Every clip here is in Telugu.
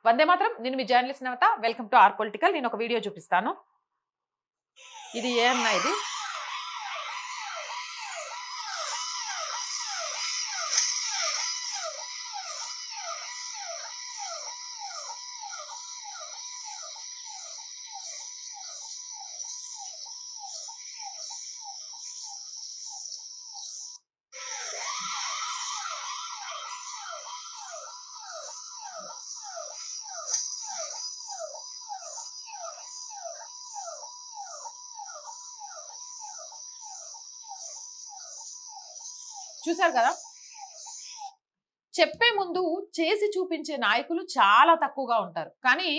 వందే మాత్రం. నేను మీ journalist Navatha. Welcome to R political. నేను ఒక వీడియో చూపిస్తాను. ఇది ఏ అన్నా ఇది చూసారు కదా. చెప్పే ముందు చేసి చూపించే నాయకులు చాలా తక్కువగా ఉంటారు. కానీ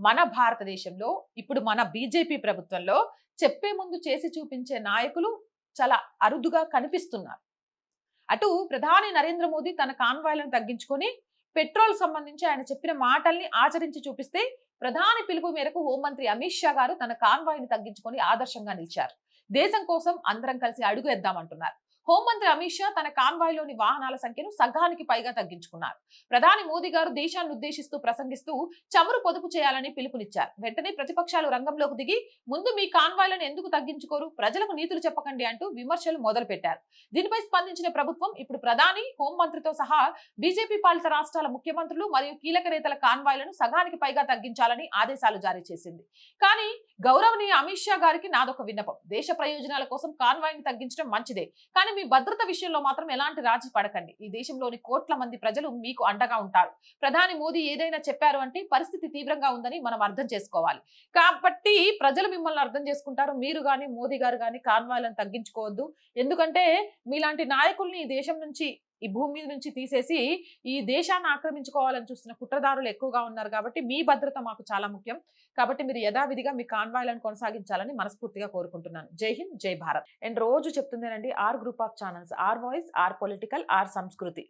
మన భారతదేశంలో ఇప్పుడు మన బీజేపీ ప్రభుత్వంలో చెప్పే ముందు చేసి చూపించే నాయకులు చాలా అరుదుగా కనిపిస్తున్నారు. అటు ప్రధాని నరేంద్ర మోదీ తన కాన్వాయ్లను తగ్గించుకొని పెట్రోల్ సంబంధించి ఆయన చెప్పిన మాటల్ని ఆచరించి చూపిస్తే, ప్రధాని పిలుపు మేరకు హోంమంత్రి అమిత్ షా గారు తన కాన్వాయ్ని తగ్గించుకొని ఆదర్శంగా నిలిచారు. దేశం కోసం అందరం కలిసి అడుగు వేద్దామంటున్నారు. హోంమంత్రి అమిత్ షా తన కాన్వాయ్లోని వాహనాల సంఖ్యను సగానికి పైగా తగ్గించుకున్నారు. ప్రధాని మోదీ గారు దేశాన్ని ఉద్దేశిస్తూ ప్రసంగిస్తూ చమురు పొదుపు చేయాలని పిలుపునిచ్చారు. వెంటనే ప్రతిపక్షాలు రంగంలోకి దిగి ముందు మీ కాన్వాయ్లను ఎందుకు తగ్గించుకోరు, ప్రజలకు నీతులు చెప్పకండి అంటూ విమర్శలు మొదలుపెట్టారు. దీనిపై స్పందించిన ప్రభుత్వం ఇప్పుడు ప్రధాని, హోంమంత్రితో సహా బీజేపీ పాలిత రాష్ట్రాల ముఖ్యమంత్రులు మరియు కీలక నేతల కాన్వాయ్లను సగానికి పైగా తగ్గించాలని ఆదేశాలు జారీ చేసింది. కానీ గౌరవనీయ అమిత్ షా గారికి నాదొక విన్నపం. దేశ ప్రయోజనాల కోసం కాన్వాయ్ని తగ్గించడం మంచిదే, కానీ మీ భద్రత విషయంలో మాత్రం ఎలాంటి రాజీ పడకండి. ఈ దేశంలోని కోట్ల మంది ప్రజలు మీకు అండగా ఉంటారు. ప్రధాని మోదీ ఏదైనా చెప్పారు అంటే పరిస్థితి తీవ్రంగా ఉందని మనం అర్థం చేసుకోవాలి. కాబట్టి ప్రజలు మిమ్మల్ని అర్థం చేసుకుంటారు. మీరు గాని మోదీ గారు గాని కాన్వాయ్లను తగ్గించుకోవద్దు. ఎందుకంటే మీలాంటి నాయకుల్ని ఈ దేశం నుంచి, ఈ భూమి మీద నుంచి తీసేసి ఈ దేశాన్ని ఆక్రమించుకోవాలని చూస్తున్న కుట్రదారులు ఎక్కువగా ఉన్నారు. కాబట్టి మీ భద్రత మాకు చాలా ముఖ్యం. కాబట్టి మీరు యథావిధిగా మీ కాన్వాయ్లను కొనసాగించాలని మనస్ఫూర్తిగా కోరుకుంటున్నాను. జై హింద్, జై భారత్. అండ్ రోజు చెప్తుందేనండి, R group of channels, R voice, R political, R Sanskriti,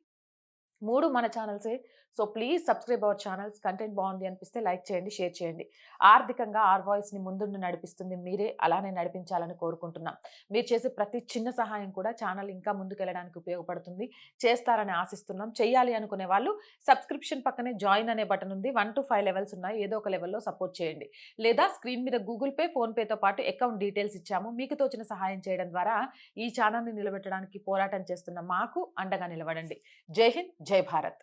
3 మన ఛానల్సే. So please subscribe our channels. Content బాగుంది అనిపిస్తే లైక్ చేయండి, షేర్ చేయండి. ఆర్థికంగా ఆర్ వాయిస్ని ముందుండి నడిపిస్తుంది మీరే. అలానే నడిపించాలని కోరుకుంటున్నాం. మీరు చేసే ప్రతి చిన్న సహాయం కూడా ఛానల్ ఇంకా ముందుకెళ్ళడానికి ఉపయోగపడుతుంది. చేస్తారని ఆశిస్తున్నాం. చెయ్యాలి అనుకునే వాళ్ళు సబ్స్క్రిప్షన్ పక్కనే జాయిన్ అనే బటన్ ఉంది. 1 to 5 లెవెల్స్ ఉన్నాయి. ఏదో ఒక లెవెల్లో సపోర్ట్ చేయండి. లేదా స్క్రీన్ మీద గూగుల్ పే, ఫోన్ పేతో పాటు అకౌంట్ డీటెయిల్స్ ఇచ్చాము. మీకు తోచిన సహాయం చేయడం ద్వారా ఈ ఛానల్ని నిలబెట్టడానికి పోరాటం చేస్తున్న మాకు అండగా నిలబడండి. జై హింద్, జై భారత్.